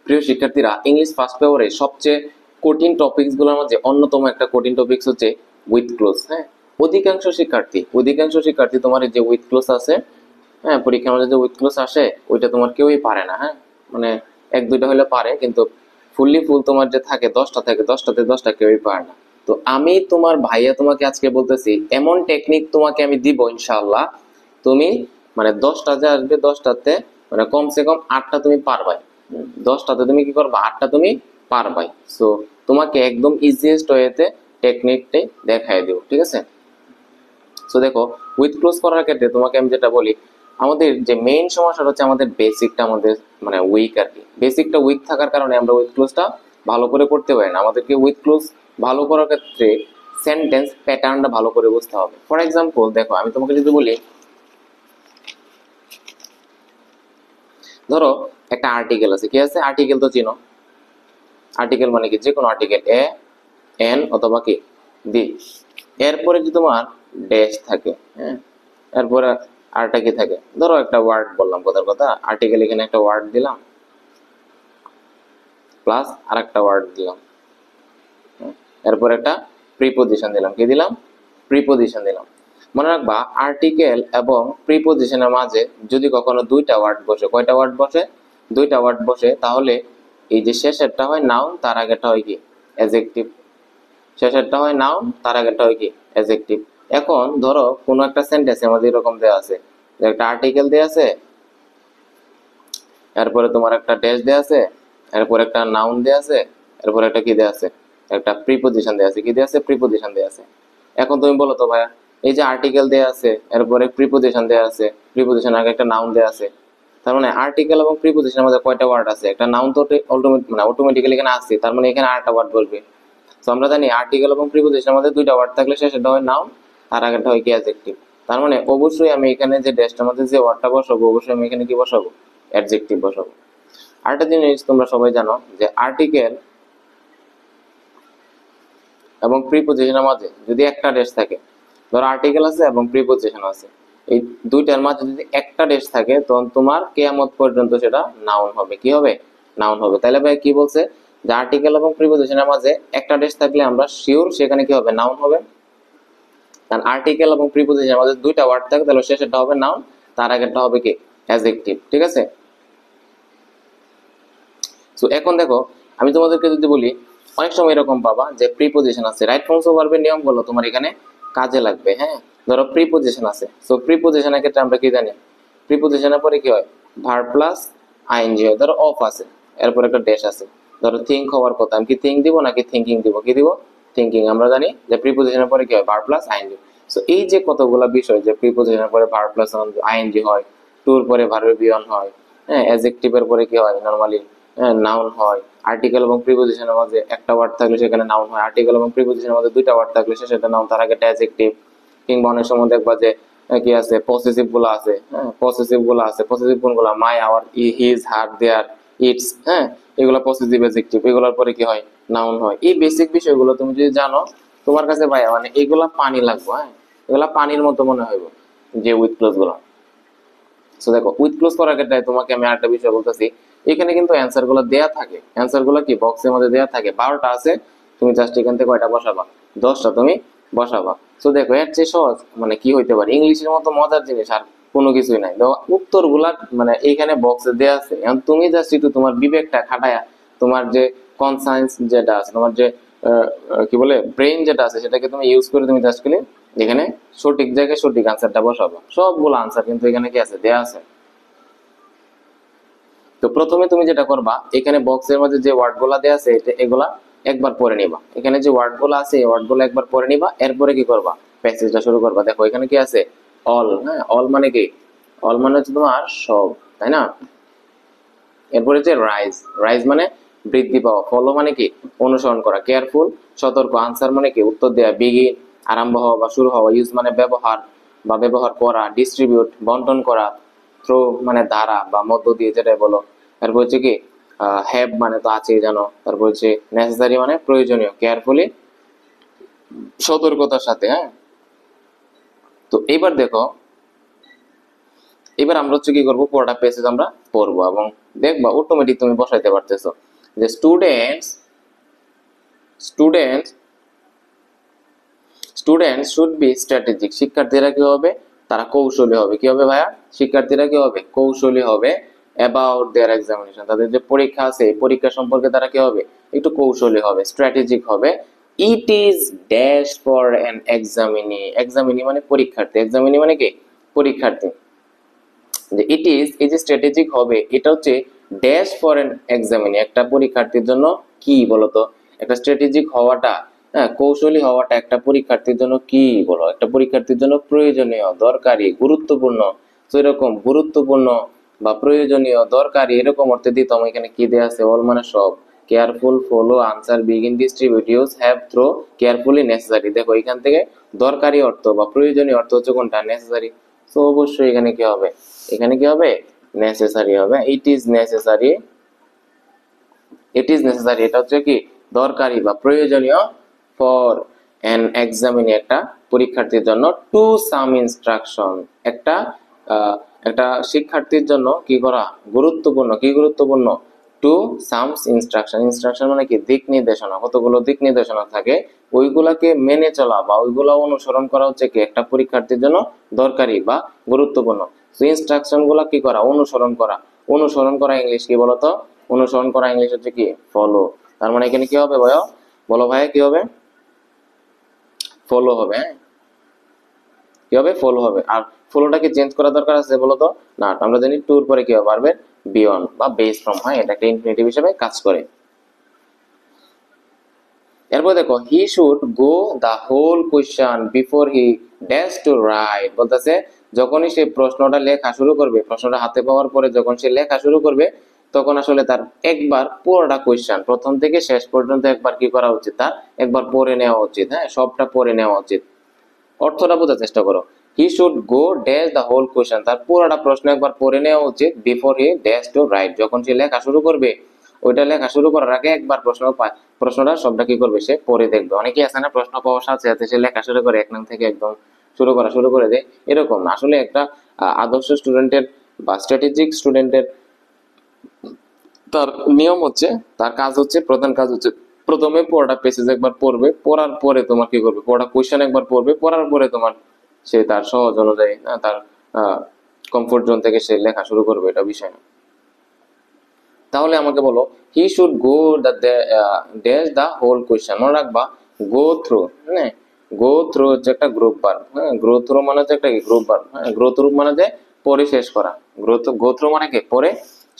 প্রিয় শিক্ষার্থীরা, English first পেপারে সবচেয়ে কঠিন টপিকস গুলোর মধ্যে অন্যতম একটা কঠিন টপিকস হচ্ছে উইথ ক্লোজ। হ্যাঁ, অধিকাংশ শিক্ষার্থী তোমার এই যে উইথ ক্লোজ আছে, হ্যাঁ, পরীক্ষার মধ্যে যে উইথ ক্লোজ আসে ওইটা তোমার কেউই পারে না। হ্যাঁ, মানে এক দুইটা হলে পারে, কিন্তু ফুল তোমার যে থাকে 10টা থাকে, 10টাতে 10টা কেউই পারে না। তো আমি তোমার ভাইয়া তোমাকে আজকে বলতেছি এমন টেকনিক তোমাকে আমি দিব ইনশাআল্লাহ, তুমি মানে 10টা যে আসবে 10টাতে মানে কমসে কম 8টা তুমি পারবাই। 10টাতে তুমি কি করবা, 8টা তুমি পারবাই। সো তোমাকে একদম ইজিয়েস্ট ওয়েতে টেকনিকটাই দেখাই দেবো, ঠিক আছে? সো দেখো, উইথ ক্লোজ করার ক্ষেত্রে তোমাকে আমি যেটা বলি, আমাদের যে মেইন সমস্যাটা হচ্ছে আমাদের বেসিকটা আমাদের মানে উইক আর কি। বেসিকটা উইক থাকার কারণে আমরা উইথ ক্লোজটা ভালো করে করতে পারি না। আমাদেরকে উইথ ক্লোজ ভালো করার ক্ষেত্রে সেন্টেন্স প্যাটার্নটা ভালো করে বুঝতে হবে। ফর এক্সাম্পল দেখো, আমি তোমাকে যদি বলি, ধরো একটা আর্টিকেল আছে, কি আছে? আর্টিকেল তো চিনো। আর্টিকেল মানে কি? যে কোনো আর্টিকেল, এ এন অথবা কি দি, এরপরে যদি তোমার ড্যাশ থাকে, হ্যাঁ, এরপরে আরটা কি থাকে? ধরো একটা ওয়ার্ড বললাম, কথার কথা, আর্টিকেল এখানে একটা ওয়ার্ড দিলাম প্লাস আর একটা ওয়ার্ড দিলাম, এরপর একটা প্রিপোজিশন দিলাম। কি দিলাম? প্রিপোজিশন দিলাম। মনে রাখবা, আর্টিকেল এবং প্রিপোজিশনের মাঝে যদি কখনো দুইটা ওয়ার্ড বসে, কয়টা ওয়ার্ড বসে? দুইটা ওয়ার্ড বসে, তাহলে এই যে শেষেরটা হয় নাউন, তার আগেরটা হয় কি? অ্যাডজেক্টিভ। শেষেরটা হয় নাউন, তার আগেরটা হয় কি? অ্যাডজেক্টিভ। এখন ধরো কোনো একটা সেন্টেন্সের মধ্যে এরকম দেওয়া আছে, একটা আর্টিকেল দেওয়া আছে, এরপরে তোমার একটা ড্যাশ দেওয়া আছে, এরপর একটা নাউন দেওয়া আছে, এরপর একটা কি দেওয়া আছে? একটা প্রিপোজিশন দেওয়া আছে। কি দেওয়া আছে? প্রিপোজিশন দেওয়া আছে। এখন তুমি বলো তো ভাইয়া, এই যে আর্টিকেল দেওয়া আছে, এরপরে প্রিপোজিশন দেওয়া আছে, প্রিপোজিশন আগে একটা নাউন দেওয়া আছে, তার মানে আর্টিকেল এবং প্রিপোজিশনের মধ্যে কয়টা ওয়ার্ড আছে? একটা নাউন তো অটোমেটিক্যালি এখানে আসছে, তার মানে এখানে আরেকটা ওয়ার্ড বসবে। তো আমরা জানি আর্টিকেল এবং প্রিপোজিশনের মধ্যে দুইটা ওয়ার্ড থাকলে শেষেরটা হয় নাউন, তার আগেরটা হয় কি? অ্যাডজেক্টিভ। তার মানে অবশ্যই আমি এখানে যে ড্যাশটার মধ্যে যে ওয়ার্ডটা বসাবো, অবশ্যই আমি এখানে কি বসাবো? অ্যাডজেক্টিভ বসাবো। আরেকটা জিনিস তোমরা সবাই জানো যে আর্টিকেল এবং প্রিপোজিশনের মাঝে যদি একটা ড্যাশ থাকে, ধরো আর্টিকেল আছে এবং প্রিপোজিশন আছে, এই দুইটার মাঝে যদি একটা ড্যাশ থাকে, তখন তোমার কিয়ামত পর্যন্ত সেটা নাউন হবে। কি হবে? নাউন হবে। তাহলে ভাই কি বলছে যে আর্টিকেল এবং প্রিপোজিশনের মাঝে একটা ড্যাশ থাকলে আমরা শিওর সেখানে কি হবে? নাউন হবে। কারণ আর্টিকেল এবং প্রিপোজিশনের মাঝে দুইটা ওয়ার্ড থাকে, তাহলে শেষেরটা হবে নাউন, তার আগেরটা হবে কি? অ্যাডজেক্টিভ। ঠিক আছে? সো এখন দেখো, আমি তোমাদেরকে যদি বলি, অনেক সময় এরকম পাবা যে প্রিপোজিশন আছে, রাইট ফর্মস অফ ভার্বের নিয়মগুলো তোমার এখানে কাজে লাগবে। হ্যাঁ, ধরো প্রিপোজিশন আছে, সো প্রিপোজিশনের ক্ষেত্রে আমরা কি জানি? প্রিপোজিশনের পরে কি হয়? ভার্ব প্লাস আইএনজি হয়। ধরো অফ আছে, এরপর একটা ড্যাশ আছে। ধরো থিঙ্ক হওয়ার কথা, আমি কি থিঙ্ক দিব নাকি থিঙ্কিং দিব? কি দিব? থিঙ্কিং। আমরা জানি যে প্রিপোজিশনের পরে কি হয়? Verb plus ING. সো এই যে কতগুলা বিষয়, যে প্রিপোজিশনের পরে ভার্ব প্লাস আইএনজি হয়, টুর পরে ভার্বের বিয়ন হয়, হ্যাঁ, অ্যাডজেক্টিভের পরে কি হয়? নরমালি নাউন হয়। আর্টিকেল এবং প্রিপোজিশনের মধ্যে একটা ওয়ার্ড থাকলে সেখানে নাউন হয়। আর্টিকেল এবং প্রিপোজিশনের মধ্যে দুইটা ওয়ার্ড থাকলে সেটা নাউন, তার আগে অ্যাডজেক্টিভ। কিংবা অনেক সময় দেখবা যে কি আছে? পসেসিভ গুলো আছে। হ্যাঁ, পসেসিভ গুলো আছে। পসেসিভ কোনগুলো? My, our, his, her, their, its. হ্যাঁ, এগুলো পসেসিভ অ্যাডজেক্টিভ। এগুলোর পরে কি হয়? নাউন হয়। এই বেসিক বিষয়গুলো তুমি যদি জানো, তোমার কাছে ভাই মানে এগুলা পানি লাগবে। হ্যাঁ, এগুলা পানির মতো মনে হইব যে উইথ ক্লোজ গুলো। সো দেখো, উইথ ক্লোজ করার ক্ষেত্রে তোমাকে আমি আরেকটা বিষয় বলতেছি, এখানে কিন্তু অ্যান্সার গুলো দেয়া থাকে। অ্যান্সার গুলো কি বক্সের মধ্যে দেয়া থাকে। 12টা আছে, তুমি জাস্ট এখান থেকে কয়টা বসাবা? 10টা তুমি বসাবা। তো দেখো, এর চেয়ে সহজ মানে কি হইতে পারে? ইংলিশের মতো মজার জিনিস আর কোনো কিছুই নাই। দেখো, উত্তর গুলা মানে এইখানে বক্সে দেয়া আছে, এখন তুমি জাস্ট একটু তোমার বিবেকটা খাটায়া, তোমার যে কনসায়েন্স যেটা আছে, তোমার যে কি বলে ব্রেইন যেটা আছে, সেটাকে তুমি ইউজ করে তুমি জাস্ট খালি এখানে সঠিক জায়গায় সঠিক আনসারটা বসাবো। সবগুলো আনসার কিন্তু এখানে কি আছে? দেয়া আছে। তো প্রথমে তুমি যেটা করবা, এখানে বক্সের মধ্যে যে ওয়ার্ড গুলা দেয়া আছে এগুলা একবার পড়ে নিবা। এখানে যে ওয়ার্ড গুলো আছে এই ওয়ার্ড গুলো একবার পড়ে নিবা, এরপরে কি করবা? প্যাসেজটা শুরু করবা। দেখো এখানে কি আছে? অল। হ্যাঁ, অল মানে কি? অল মানে হচ্ছে তোমার সব, তাই না? এরপরে যে রাইজ, রাইজ মানে বৃদ্ধি পাওয়া। ফলো মানে কি? অনুসরণ করা। কেয়ারফুল, সতর্ক। আনসার মানে কি? উত্তর দেওয়া। বিগিন, আরম্ভ হওয়া বা শুরু হওয়া। ইউজ মানে ব্যবহার বা ব্যবহার করা। ডিস্ট্রিবিউট, বন্টন করা। থ্রো মানে দ্বারা বা মধ্য দিয়ে, যেটাই বলো। তারপর হচ্ছে কি হ্যাভ মানে তো আছেই জানো। তারপর হচ্ছে নেসেসারি মানে প্রয়োজনীয়। কেয়ারফুলি সতর্কতার সাথে। হ্যাঁ, তো এবার দেখো, এবার আমরা হচ্ছে কি করবো? পুরোটা পেসেজ আমরা পড়বো এবং দেখবা অটোমেটিক তুমি বসাইতে পারতেছো যে students students students should be strategic. শিক্ষার্থীরা কি হবে? তারা কৌশলী হবে। কি হবে ভাইয়া? শিক্ষার্থীরা কি হবে? কৌশলী হবে। অ্যাবাউট দেয়ার এক্সামিনেশন, তাদের যে পরীক্ষা আছে এই পরীক্ষা সম্পর্কে তারা কি হবে? একটু কৌশলী হবে, স্ট্র্যাটেজিক হবে। It is dash for an examinee. Examinee মানে পরীক্ষার্থী, এক্সামিনি মানে কি? পরীক্ষার্থী। যে ইট ইজ, এই যে স্ট্র্যাটেজিক হবে, এটা হচ্ছে ড্যাশ ফর অ্যান এক্সামিনি, একটা পরীক্ষার্থীর জন্য কি বলতো? একটা স্ট্র্যাটেজিক হওয়াটা, হ্যাঁ, কৌশলী হওয়াটা একটা পরীক্ষার্থীর জন্য কি বলো? একটা পরীক্ষার্থীর জন্য প্রয়োজনীয়, দরকারি, গুরুত্বপূর্ণ। তো এরকম গুরুত্বপূর্ণ বা প্রয়োজনীয়, দরকারি এরকম অর্থে দিতাম। এখানে কি দেয়া আছে? অল মানে সব। Careful, follow, answer, begin, distribute, use, have, throw, carefully, necessary. দেখো এখান থেকে দরকারি অর্থ বা প্রয়োজনীয় অর্থ হচ্ছে কোনটা? নেসেসারি। তো অবশ্যই এখানে কি হবে? এখানে কি হবে? নেসেসারি হবে। It is necessary, it is necessary এটা হচ্ছে কি? দরকারি বা প্রয়োজনীয়। ফর অ্যান এক্সামিনি, একটা পরীক্ষার্থীর জন্য। টু সাম ইনস্ট্রাকশন, একটা একটা শিক্ষার্থীর জন্য কি করা? গুরুত্বপূর্ণ। কি গুরুত্বপূর্ণ? Two Shams instruction. ইনস্ট্রাকশন মানে কি? দিক নির্দেশনা। কতগুলো দিক নির্দেশনা থাকে, ওইগুলাকে মেনে চলা বা ওইগুলা অনুসরণ করা হচ্ছে কি? একটা পরীক্ষার্থীর জন্য দরকারি বা গুরুত্বপূর্ণ। তো ইনস্ট্রাকশন গুলা কি করা? অনুসরণ করা। অনুসরণ করা ইংলিশ কি বলতো? অনুসরণ করা ইংলিশ হচ্ছে কি? ফলো। তার মানে এখানে কি হবে ভাইয়া? বলো ভাইয়া কি হবে? ফলো হবে। হ্যাঁ, কি হবে? ফলো হবে। আর ফলোটাকে চেঞ্জ করা দরকার আছে বলতো? না, আমরা জানি টুর পরে কি হবে? ভার্বের বিয়ন্ড বা বেস ফ্রম, হয়, এটা একটা ইনফিনিটিভ হিসেবে কাজ করে। এরপর দেখো, he should go the whole question before he dash to write. বলতেছে যখনই সে প্রশ্নটা লেখা শুরু করবে, প্রশ্নটা হাতে পাওয়ার পরে যখন সে লেখা শুরু করবে, তখন আসলে তার একবার পুরোটা কোয়েশ্চন প্রথম থেকে শেষ পর্যন্ত একবার কি করা উচিত? তার একবার পড়ে নেওয়া উচিত। হ্যাঁ, সবটা পড়ে নেওয়া উচিত। অর্থটা বোঝার চেষ্টা করো। He should go dash the whole question, তার পুরোটা প্রশ্ন একবার পড়ে নেওয়া উচিত। Before he dash to write, যখন সে লেখা শুরু করবে, ওইটা লেখা শুরু করার আগে একবার প্রশ্নটা সবটা কি করবে? সে পড়ে দেখবে। অনেকেই আছে না, প্রশ্ন পাওয়ার সাথে সাথে সে লেখা শুরু করে, এক নাম থেকে একদম শুরু করে দেয়। এরকম না, আসলে একটা আদর্শ স্টুডেন্টের বা স্ট্র্যাটেজিক স্টুডেন্টের তার নিয়ম হচ্ছে, তার কাজ হচ্ছে, প্রধান কাজ হচ্ছে প্রথমে পড়াটা পেসেজ একবার পড়বে, পড়ার পরে তোমার কি করবে? পড়া কোয়েশ্চেন একবার পড়বে, পড়ার পরে তোমার সে তার সহজ অনুযায়ী, তার কমফোর্ট জোন থেকে সে লেখা শুরু করবে, এটা বিষয় না। তাহলে আমাকে বলো, he should go the dash the whole question. মনে রাখবা, গো থ্রু, হ্যাঁ, গো থ্রু হচ্ছে একটা গ্রুপ ভার্ব। হ্যাঁ, গ্রো থ্রু মানে হচ্ছে একটা গ্রুপ ভার্ব। হ্যাঁ, গ্রো থ্রু মানে যে পরে শেষ করা। গো থ্রু মানে কি? পরে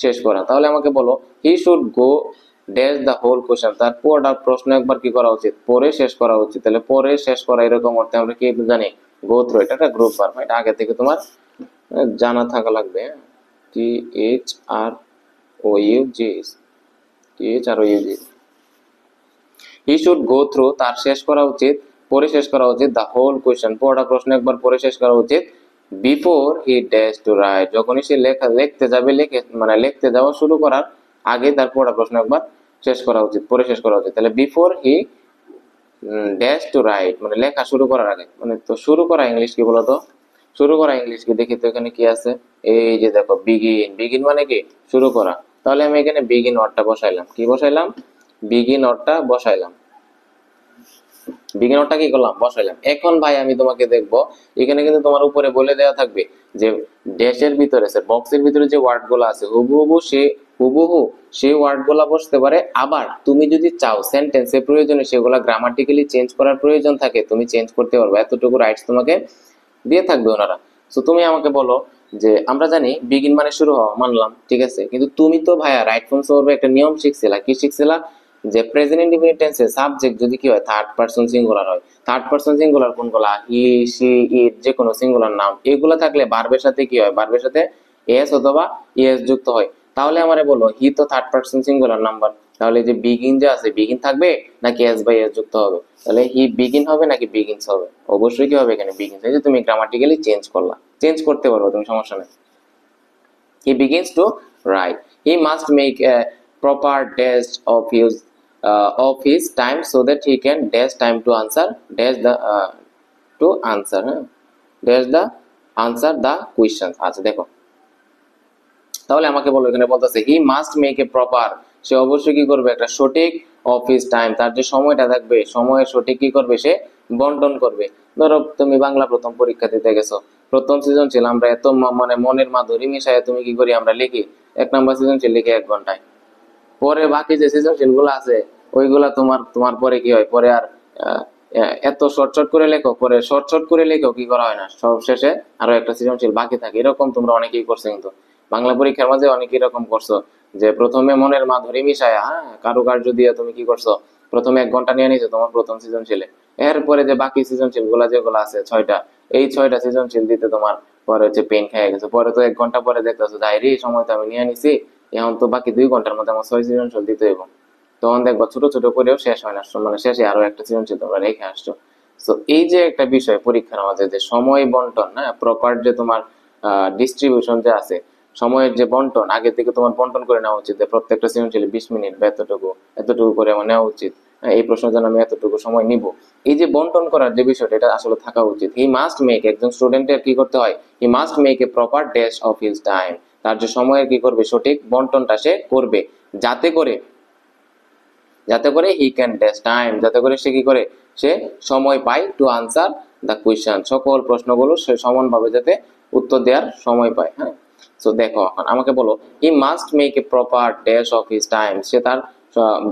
শেষ করা। তাহলে আমাকে বলো, he should go dash the whole question, তার পুরোটা প্রশ্ন একবার কি করা উচিত? পরে শেষ করা উচিত। তাহলে পরে শেষ করা এরকম অর্থে আমরা কি জানি? Go through. এটা একটা গ্রুপ ভার্ব, এটা আগে থেকে তোমার জানা থাকা লাগবে। T H R O U G, T H R O U G. He should go through, তার শেষ করা উচিত, পরে শেষ করা উচিত। দ্য হোল কোয়েশ্চেন, পুরোটা প্রশ্ন একবার পরে শেষ করা উচিত। Before he dash to write, যখনই সে লিখতে যাবে, মানে লিখতে যাওয়া শুরু করার আগে তার পুরোটা প্রশ্ন একবার শেষ করা উচিত, পরে শেষ করা উচিত। তাহলে before he dash to write মানে লেখা শুরু করার আগে। মানে তো শুরু করা ইংলিশ কি বলতো? শুরু করা ইংলিশ কি দেখি তো, এখানে কি আছে? এই যে দেখো, বিগিন। বিগিন মানে কি? শুরু করা। তাহলে আমি এখানে বিগিন ওয়ার্ডটা বসাইলাম। কি বসাইলাম? বিগিন ওয়ার্ডটা বসাইলাম। বিজ্ঞানটা কি করলাম? বসাইলাম। এখন ভাই আমি তোমাকে দেখবো, এখানে কিন্তু তোমার উপরে বলে দেওয়া থাকবে যে ড্যাশের ভিতরে, বক্সের ভিতরে যে ওয়ার্ড গুলো আছে হুবহু সেই ওয়ার্ড গুলা বসতে পারে। আবার তুমি যদি চাও সেন্টেন্সে প্রয়োজনে সেগুলা গ্রামাটিক্যালি চেঞ্জ করার প্রয়োজন থাকে, তুমি চেঞ্জ করতে পারবে। এতটুকু রাইটস তোমাকে দিয়ে থাকবে ওনারা। তো তুমি আমাকে বলো যে আমরা জানি বিগিন মানে শুরু হওয়া, মানলাম, ঠিক আছে। কিন্তু তুমি তো ভাইয়া রাইট ফর্ম সলভে একটা নিয়ম শিখছিলা। কি শিখছিলা? যে প্রেজেন্ট ইনডিফিনিট টেন্সে সাবজেক্ট যদি কি হয়? থার্ড পারসন সিঙ্গুলার হয়। থার্ড পারসন সিঙ্গুলার কোনগুলা? হি, সি, ইট, যে কোনো সিঙ্গুলার নাম। এগুলা থাকলে ভার্বের সাথে কি হয়? ভার্বের সাথে এস অথবা ইএস যুক্ত হয়। তাহলে আমারে বলো, হি তো থার্ড পারসন সিঙ্গুলার নাম্বার, তাহলে যে বিগিন যে আছে, বিগিন থাকবে নাকি এস বাই এস যুক্ত হবে? তাহলে হি বিগিন হবে নাকি বিগিনস হবে? অবশ্যই কি হবে? এখানে বিগিনস। এই যে তুমি গ্রামাটিক্যালি চেঞ্জ করলা, চেঞ্জ করতে পারবো তুমি, সমস্যা নেই। He begins to write. He must make a proper test of his time so that he can dash time to answer dash the to answer dash the answer the questions. আচ্ছা দেখো, তাহলে আমাকে বলো, এখানে বলতেছে he must make a proper, সে অবশ্যই কি করবে, একটা সঠিক অফিস টাইম, তার যে সময়টা থাকবে সময়ের সঠিক কি করবে, সে বন্টন করবে। ধরো তুমি বাংলা প্রথম পরীক্ষা দিতে গেছো, প্রথম সৃজনশীল আমরা এত মানে মনের মাধুরী মিশায় তুমি কি করি, আমরা লিখি 1 নম্বর সৃজনশীল লিখি 1 ঘন্টায়। পরে বাকি যে সৃজনশীল গুলো আছে ওইগুলা তোমার তোমার পরে কি হয়, পরে আর আহ, এত শর্ট করে লেখো, পরে শর্ট করে লেখো কি করা হয় না, সব শেষে আরো একটা সৃজনশীল বাকি থাকে। এরকম তোমরা অনেকেই করছো, কিন্তু বাংলা পরীক্ষার মাঝে অনেকেই এরকম করছো, যে প্রথমে মনের মাধুরী মিশায় হ্যাঁ কারুকার্য দিয়ে তুমি কি করছো, প্রথমে 1 ঘন্টা নিয়ে নিছো তোমার প্রথম সৃজনশীলে, এরপরে যে বাকি সৃজনশীল গুলা যেগুলো আছে 6টা, এই 6টা সৃজনশীল দিতে তোমার পরে হচ্ছে পেন খেয়ে গেছে। পরে তো 1 ঘন্টা পরে দেখতেছো ডায়েরি সময় তো আমি নিয়ে নিছি, এখন তো বাকি 2 ঘন্টার মধ্যে আমার 6 সৃজনশীল দিতে হইব। তখন দেখবো ছোট ছোট করেও শেষ হয় না, মানে শেষে আরো একটা সৃজনশীল তোমরা রেখে আসছো। তো এই যে একটা বিষয় পরীক্ষার মাঝে যে সময় বন্টন, না প্রপার যে তোমার ডিস্ট্রিবিউশন যে আছে, সময়ের যে বন্টন আগে থেকে তোমার বন্টন করে নেওয়া উচিত, যে প্রত্যেকটা সৃজনশীলে 20 মিনিট বা এতটুকু এতটুকু করে আমার নেওয়া উচিত, এই প্রশ্নের জন্য আমি এতটুকু সময় নিব। এই যে বন্টন করার যে বিষয়টা, এটা আসলে থাকা উচিত। হি মাস্ট মেক, একজন স্টুডেন্টের কি করতে হয়, হি must make a proper dash of his time, তার যে সময়ের কি করবে, সঠিক বন্টনটা সে করবে, যাতে করে হি ক্যান ড্যাশ টাইম, যাতে করে সে কি করে, সে সময় পায় টু আনসার দ্য কোয়েশ্চন, সকল প্রশ্নগুলো সে সমানভাবে যাতে উত্তর দেওয়ার সময় পায়। হ্যাঁ, সো দেখো এখন আমাকে বলো, he must make a proper dash of his time, সে তার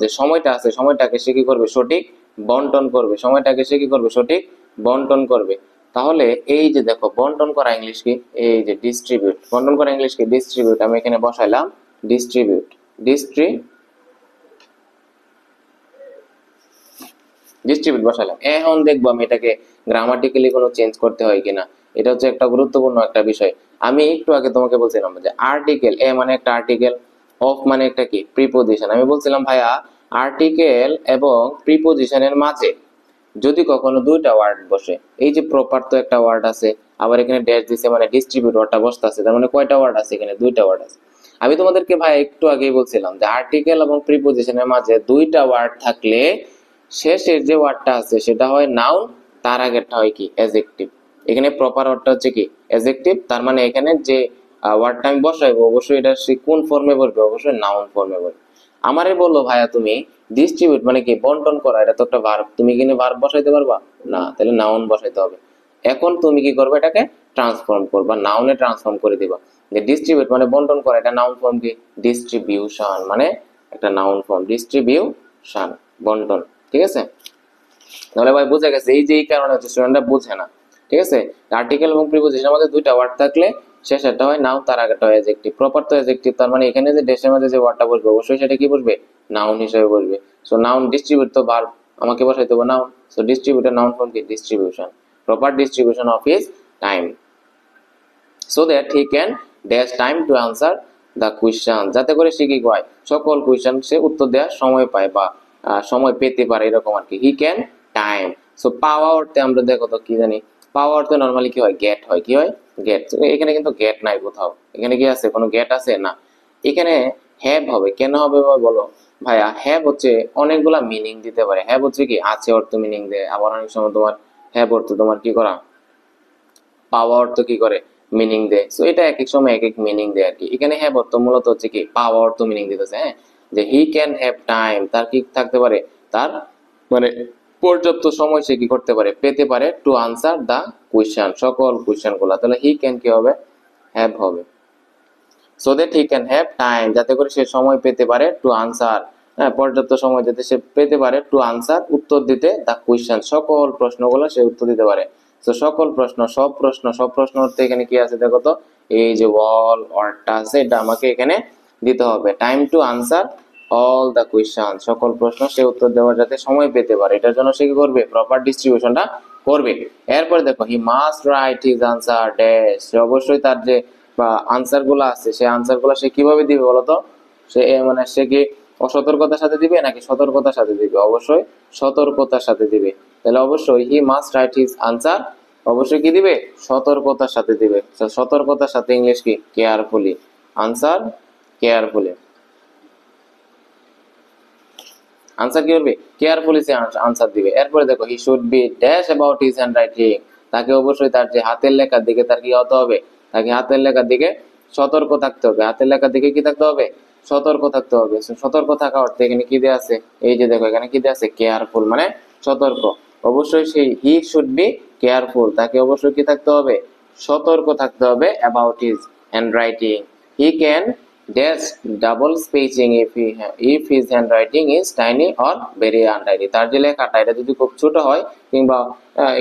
যে সময়টা আছে সময়টাকে সে কি করবে, সঠিক বন্টন করবে, সময়টাকে সে কি করবে, সঠিক বন্টন করবে। তাহলে এই যে দেখো বন্টন করা ইংলিশ কি, এই যে ডিস্ট্রিবিউট, বন্টন করা ইংলিশ কি, ডিস্ট্রিবিউট, আমি এখানে বসাইলাম ডিস্ট্রিবিউট, ডিস্ট্রিবিউট বসালাম। এখন দেখবো আমি এটাকে গ্রামাটিক্যালি কোনো চেঞ্জ করতে হয় কিনা, এটা হচ্ছে একটা গুরুত্বপূর্ণ একটা বিষয়। আমি একটু আগে তোমাকে বলছিলাম যে আর্টিকেল, এ মানে একটা আর্টিকেল, অফ মানে একটা কি, প্রিপোজিশন। আমি বলছিলাম ভাইয়া আর্টিকেল এবং প্রিপোজিশনের মাঝে যদি কখনো 2টা ওয়ার্ড বসে, এই যে প্রপার তো একটা ওয়ার্ড আছে, আবার এখানে ড্যাশ দিছে মানে ডিস্ট্রিবিউট ওয়ার্ডটা বসতেছে, তার মানে কয়টা ওয়ার্ড আছে এখানে, 2টা ওয়ার্ড আছে। আমি তোমাদেরকে ভাই একটু আগেই বলছিলাম যে আর্টিকেল এবং প্রিপোজিশনের মাঝে 2টা ওয়ার্ড থাকলে শেষের যে ওয়ার্ডটা আছে সেটা হয় নাউন, তার আগেরটা হয় কি, অ্যাডজেক্টিভ। এখানে প্রপার ওয়ার্ডটা হচ্ছে কি, অ্যাডজেক্টিভ, তার মানে এখানে যে ওয়ার্ডটা আমি বসাইবো অবশ্যই এটা সে কোন ফর্মে বসবে, অবশ্যই নাউন ফর্মে বসবে। আমারে বললো ভাইয়া তুমি ডিস্ট্রিবিউট মানে কি, বন্টন করা, এটা তো একটা ভার্ব, তুমি এখানে ভার্ব বসাইতে পারবা না, তাহলে নাউন বসাইতে হবে। এখন তুমি কি করবে, এটাকে ট্রান্সফর্ম করবা, নাউনে ট্রান্সফর্ম করে দিবা। যে ডিস্ট্রিবিউট মানে বন্টন করা, এটা নাউন ফর্ম কি, ডিস্ট্রিবিউশন মানে একটা নাউন ফর্ম, ডিস্ট্রিবিউশন বন্টন। ঠিক আছে, তাহলে ভাই বুঝে গেছে, এই যে এই কারণে হচ্ছে স্টুডেন্টরা বুঝে না। ঠিক আছে, আর্টিকেল এবং প্রিপোজিশনের মধ্যে 2টা ওয়ার্ড থাকলে শেষেরটা হয় নাউন, তার আগেরটা হয় অ্যাডজেক্টিভ। প্রপার তো অ্যাডজেক্টিভ, তার মানে এখানে যে ড্যাশের মধ্যে যে ওয়ার্ডটা বসবে অবশ্যই সেটা কি বসবে, নাউন হিসেবে বসবে। সো নাউন, ডিস্ট্রিবিউট তো ভার্ব, আমাকে বসাইতে হবে নাউন, সো ডিস্ট্রিবিউটের নাউন ফর্ম কি, distribution, proper distribution of his time, so that he can dash time to answer the question, যাতে করে সে কি হয়, সকল কোয়েশ্চেন সে উত্তর দেওয়ার সময় পায় বা সময় পেতে পারে, এরকম আর কি। হি ক্যান টাইম, সো পাওয়া অর্থে আমরা দেখো তো কি জানি, পাওয়া অর্থে নরমালি কি হয়, গেট হয়, কি হয়, গেট। এখানে কিন্তু গেট নাই কোথাও, এখানে কি আছে, কোনো গেট আছে না, এখানে হ্যাভ হবে। কেন হবে বলো ভাইয়া, হ্যাভ হচ্ছে অনেকগুলা মিনিং দিতে পারে, হ্যাভ হচ্ছে কি আছে অর্থ মিনিং দেয়, আবার অনেক সময় তোমার হ্যাভ অর্থ তোমার কি করা, পাওয়া অর্থ কি করে, মিনিং দেয়। সো এটা এক এক সময় এক এক মিনিং দেয় আর কি। এখানে হ্যাভ অর্থ মূলত হচ্ছে কি, পাওয়া অর্থ মিনিং দিতেছে। হ্যাঁ, যে হি ক্যান হ্যাভ টাইম, তার কি থাকতে পারে, তার মানে পর্যাপ্ত সময় সে কি করতে পারে, পেতে পারে, টু আনসার দা কোয়েশ্চেন, সকল কোয়েশ্চেন গুলা। তাহলে হি ক্যান কি হবে, হ্যাভ হবে। So that he can have time, যাতে করে সে সময় পেতে পারে, টু আনসার, হ্যাঁ পর্যাপ্ত সময় যাতে সে পেতে পারে, টু আনসার উত্তর দিতে, দা কোয়েশ্চেন সকল প্রশ্নগুলো সে উত্তর দিতে পারে। তো সকল প্রশ্ন, সব প্রশ্ন অর্থে এখানে কি আছে দেখো তো, এই যে অল ওয়ার্ডটা আছে এটা আমাকে এখানে দিতে হবে। Time to answer all the question, সকল প্রশ্ন সে উত্তর দেওয়ার যাতে সময় পেতে পারে, এটার জন্য সে কি করবে, প্রপার ডিস্ট্রিবিউশনটা করবে। এরপরে দেখো he must write his answer dash, সে অবশ্যই তার যে আনসার গুলো আছে সেই আনসার গুলো সে কিভাবে দিবে বলতো, সে মানে সে কি অসতর্কতার সাথে দিবে নাকি সতর্কতার সাথে দিবে, অবশ্যই সতর্কতার সাথে দিবে। তাহলে অবশ্যই হি মাস্ট রাইট হিজ আনসার, অবশ্যই কি দিবে, সতর্কতার সাথে দিবে। সতর্কতার সাথে ইংলিশ কি, কেয়ারফুলি, আনসার কেয়ারফুলি, আনসার কি করবে, কেয়ারফুলি সে আনসার দিবে। এরপরে দেখো he should be dash about his hand writing, তাকে অবশ্যই তার যে হাতের লেখার দিকে তার কি হতে হবে, তাকে হাতের লেখার দিকে সতর্ক থাকতে হবে, হাতের লেখা দেখে কি থাকতে হবে, সতর্ক থাকতে হবে। So, সতর্ক থাকা অর্থে এখানে কি দেওয়া আছে, এই যে দেখো এখানে কি দেওয়া আছে, কেয়ারফুল মানে সতর্ক। অবশ্যই সেই হি শুড বি কেয়ারফুল, তাকে অবশ্যই কি থাকতে হবে, সতর্ক থাকতে হবে about his handwriting. He can dash double spacing if his handwriting is tiny or very untidy, তার যে লেখাটা এটা যদি খুব ছোট হয় কিংবা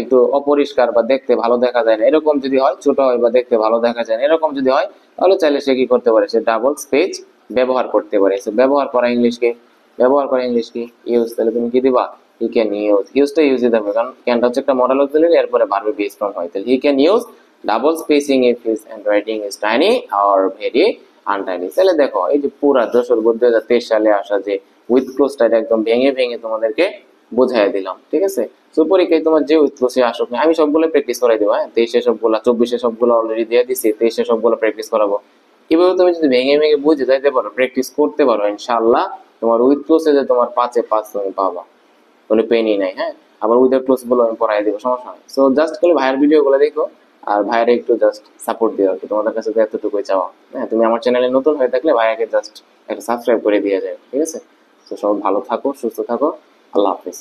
একটু অপরিষ্কার বা দেখতে ভালো দেখা যায় না এরকম যদি হয়, ছোট হয় বা দেখতে ভালো দেখা যায় না এরকম যদি হয়, তাহলে চাইলে সে কি করতে পারে, সে ডাবল স্পেস ব্যবহার করতে পারে। So, ব্যবহার করা ইংলিশ কি, ব্যবহার করা ইংলিশ কি, ইউজ। তাহলে তুমি কি দিবা, হি ক্যান ইউজ। ইউজটা ইউজ দিতে হবে, কারণ ক্যানটা হচ্ছে একটা মডেল অক্সিলারি, এরপরে ভার্বে বেস ফর্ম হয়। তাহলে he can use double spacing if his handwriting is tiny or very untiny. তাহলে দেখো এই যে পুরা যশোর বোর্ড 2023 সালে আসা যে উইথ ক্লোজটা একদম ভেঙে ভেঙে তোমাদেরকে বোঝাই দিলাম, ঠিক আছে। তো পরীক্ষায় তোমার যে উইথ ক্লোজে আসুক না, আমি সবগুলো প্র্যাকটিস করাই দেবো। হ্যাঁ, 23-এ সবগুলো, 24-এ সবগুলো অলরেডি দিয়ে দিচ্ছি, 23-এ সবগুলো প্র্যাকটিস করাবো। এভাবে তুমি যদি ভেঙে ভেঙে বুঝে যাইতে পারো, প্র্যাকটিস করতে পারো, ইনশাআল্লাহ তোমার উইথ ক্লোজে যে তোমার 5-এ 5 তুমি পাবা, কোনো পেনই নাই। হ্যাঁ, আবার উইদাউট ক্লোজ গুলো আমি পড়াই দেবো, সমস্যা নেই। সো জাস্ট খালি ভাইয়ের ভিডিও গুলো দেখো আর ভাইয়ের একটু জাস্ট সাপোর্ট দিও আর কি, তোমাদের কাছে তো এতটুকুই চাওয়া। হ্যাঁ, তুমি আমার চ্যানেলে নতুন হয়ে থাকলে ভাইয়াকে জাস্ট একটা সাবস্ক্রাইব করে দিয়ে যায়, ঠিক আছে। তো সবাই ভালো থাকো, সুস্থ থাকো, আল্লাহ হাফিজ।